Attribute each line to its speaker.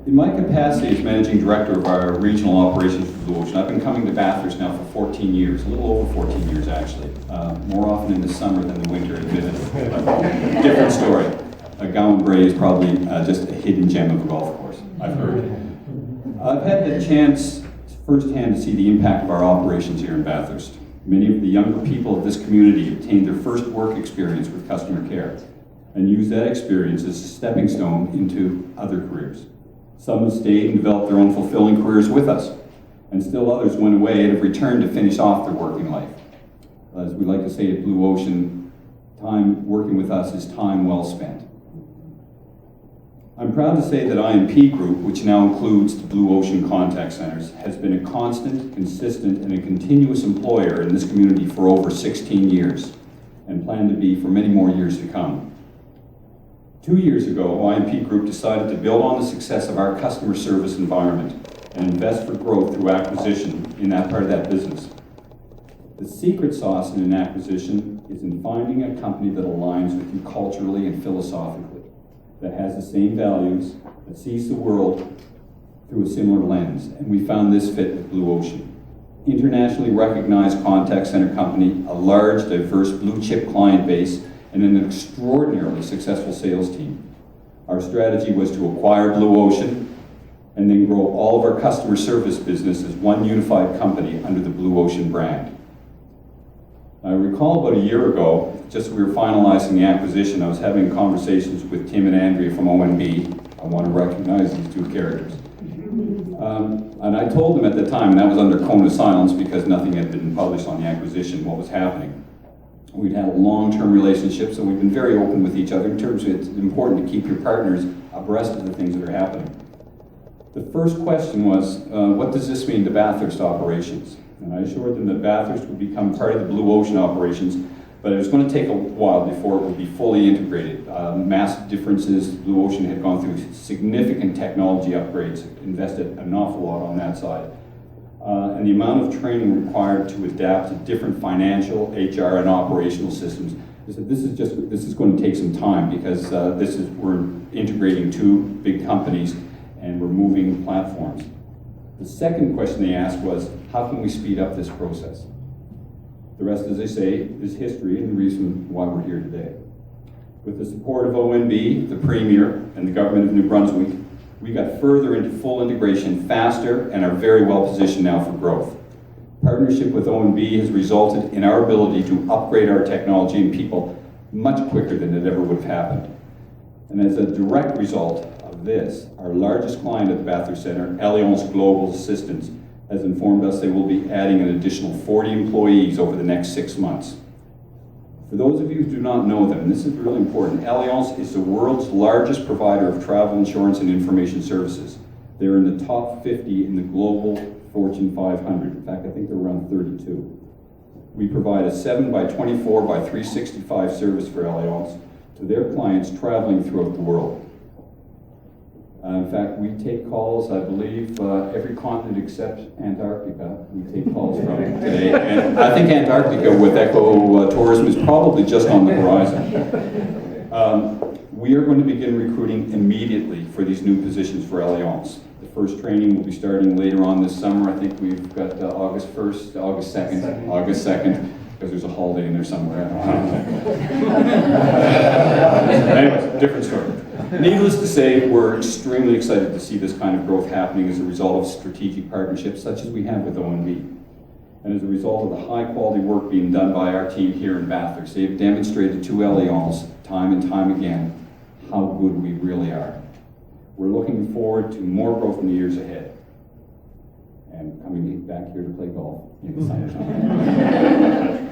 Speaker 1: In my capacity as Managing Director of our regional operations for Blue Ocean, I've been coming to Bathurst now for 14 years, a little over 14 years actually. More often in the summer than the winter, admittedly. But different story. Gowan Bray is probably just a hidden gem of a golf course, I've heard. I've had the chance firsthand to see the impact of our operations here in Bathurst. Many of the younger people of this community obtained their first work experience with customer care and used that experience as a stepping stone into other careers. Some have stayed and developed their own fulfilling careers with us, and still others went away and have returned to finish off their working life. As we like to say at Blue Ocean, time working with us is time well spent. I'm proud to say that IMP Group, which now includes the Blue Ocean Contact Centers, has been a constant, consistent, and a continuous employer in this community for over 16 years, and plan to be for many more years to come. 2 years ago, IMP Group decided to build on the success of our customer service environment and invest for growth through acquisition in that part of that business. The secret sauce in an acquisition is in finding a company that aligns with you culturally and philosophically, that has the same values, that sees the world through a similar lens, and we found this fit with Blue Ocean. Internationally recognized contact center company, a large, diverse blue-chip client base, and an extraordinarily successful sales team. Our strategy was to acquire Blue Ocean and then grow all of our customer service business as one unified company under the Blue Ocean brand. I recall about a year ago, just as we were finalizing the acquisition, I was having conversations with Tim and Andrea from ONB. I want to recognize these two characters. And I told them at the time, and that was under cone of silence because nothing had been published on the acquisition, what was happening. We'd had a long-term relationship, so we've been very open with each other in terms of it's important to keep your partners abreast of the things that are happening. The first question was, what does this mean to Bathurst operations? And I assured them that Bathurst would become part of the Blue Ocean operations, but it was going to take a while before it would be fully integrated. Massive differences. Blue Ocean had gone through significant technology upgrades, invested an awful lot on that side. And the amount of training required to adapt to different financial, HR, and operational systems. I said, this is going to take some time because we're integrating two big companies and we're moving platforms. The second question they asked was, how can we speed up this process? The rest, as I say, is history and the reason why we're here today. With the support of ONB, the Premier, and the Government of New Brunswick, we got further into full integration faster and are very well positioned now for growth. Partnership with ONB has resulted in our ability to upgrade our technology and people much quicker than it ever would have happened. And as a direct result of this, our largest client at the Bathurst Centre, Allianz Global Assistance, has informed us they will be adding an additional 40 employees over the next 6 months. For those of you who do not know them, and this is really important, Allianz is the world's largest provider of travel insurance and information services. They're in the top 50 in the global Fortune 500. In fact, I think they're around 32. We provide a 7x24 by 365 service for Allianz to their clients traveling throughout the world. In fact, we take calls, I believe, every continent except Antarctica, we take calls from today. And I think Antarctica with eco-tourism is probably just on the horizon. We are going to begin recruiting immediately for these new positions for Allianz. The first training will be starting later on this summer. I think we've got August 2nd, because there's a holiday in there somewhere. Anyways, different story. Needless to say, we're extremely excited to see this kind of growth happening as a result of strategic partnerships such as we have with ONB. And as a result of the high quality work being done by our team here in Bathurst, they've demonstrated to Allianz time and time again how good we really are. We're looking forward to more growth in the years ahead. And coming back here to play golf in the summertime.